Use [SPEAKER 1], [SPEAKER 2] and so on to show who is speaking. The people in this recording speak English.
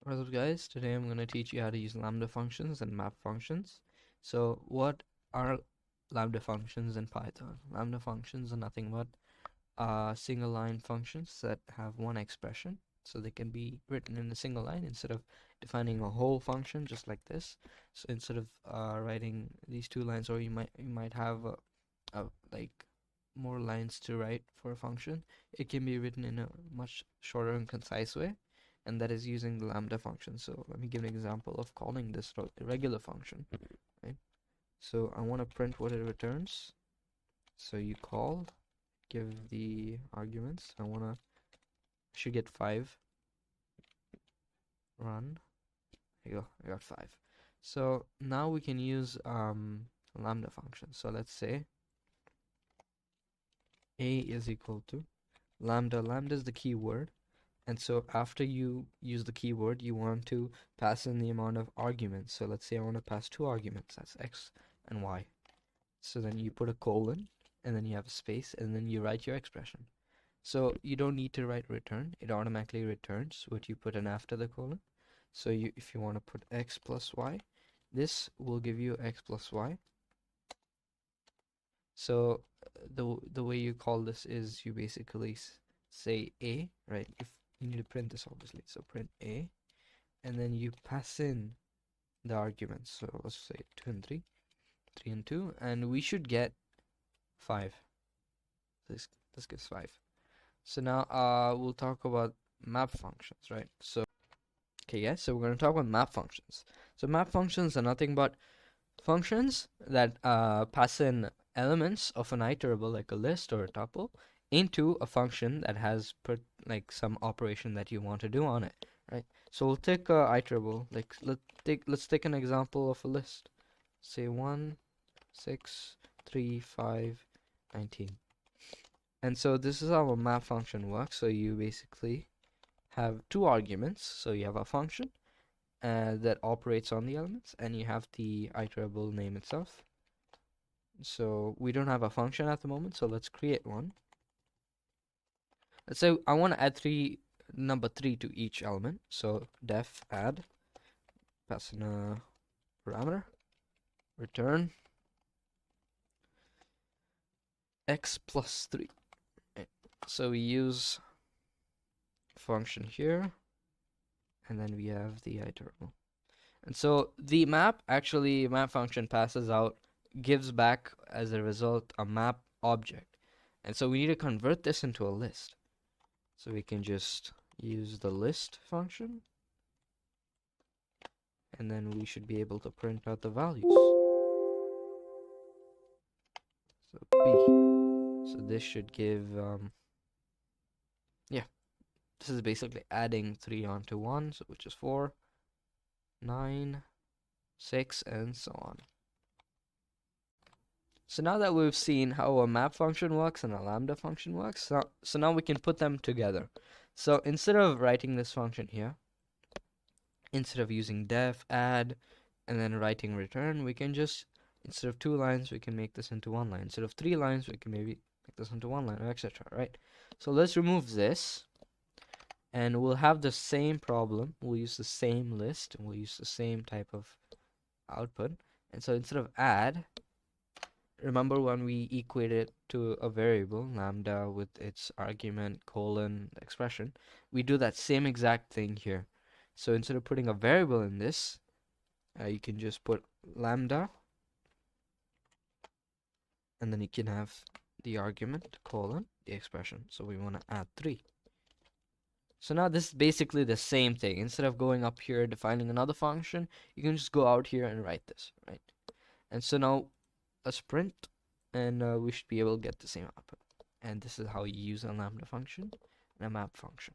[SPEAKER 1] What's up guys, today I'm going to teach you how to use lambda functions and map functions. So what are lambda functions in Python? Lambda functions are nothing but single line functions that have one expression. So they can be written in a single line instead of defining a whole function just like this. So instead of writing these two lines, or you might have like more lines to write for a function, it can be written in a much shorter and concise way, and that is using the lambda function. So let me give an example of calling this regular function, right? So I want to print what it returns. So you call, give the arguments. Should get 5. Run. There you go, I got 5. So now we can use lambda function. So let's say a is equal to lambda. Lambda is the keyword. And so after you use the keyword, you want to pass in the amount of arguments. So let's say I want to pass 2 arguments, that's x and y. So then you put a colon, and then you have a space, and then you write your expression. So you don't need to write return, it automatically returns what you put in after the colon. So if you want to put x plus y, this will give you x plus y. So the way you call this is you basically say a, right? If you need to print this obviously, so print a, and then you pass in the arguments. So let's say 2 and 3, 3 and 2, and we should get 5. This gives 5. So now we'll talk about map functions, right? So okay guys, so we're going to talk about map functions. So map functions are nothing but functions that pass in elements of an iterable, like a list or a tuple, into a function that has put like some operation that you want to do on it, right? So we'll take a iterable, like let's take an example of a list. Say 1, 6, 3, 5, 19. And so this is how a map function works. So you basically have 2 arguments. So you have a function that operates on the elements, and you have the iterable name itself. So we don't have a function at the moment, so let's create one. Let's say I want to add number 3 to each element. So def add, pass in a parameter, return x plus 3. So we use function here, and then we have the iterable. And so the map function passes out, gives back as a result a map object. And so we need to convert this into a list. So we can just use the list function, and then we should be able to print out the values. So B. So this should give, yeah, this is basically adding 3 onto 1, so which is 4, 9, 6, and so on. So now that we've seen how a map function works and a lambda function works, so now we can put them together. So instead of writing this function here, instead of using def, add, and then writing return, we can just, instead of 2 lines, we can make this into 1 line. Instead of 3 lines, we can maybe make this into 1 line, etc. Right? So let's remove this, and we'll have the same problem. We'll use the same list, and we'll use the same type of output. And so instead of add, remember when we equate it to a variable, lambda, with its argument, colon, expression, we do that same exact thing here. So instead of putting a variable in this, you can just put lambda, and then you can have the argument, colon, the expression. So we want to add 3. So now this is basically the same thing. Instead of going up here defining another function, you can just go out here and write this, right? And so now let's print, and we should be able to get the same output. And this is how you use a lambda function and a map function.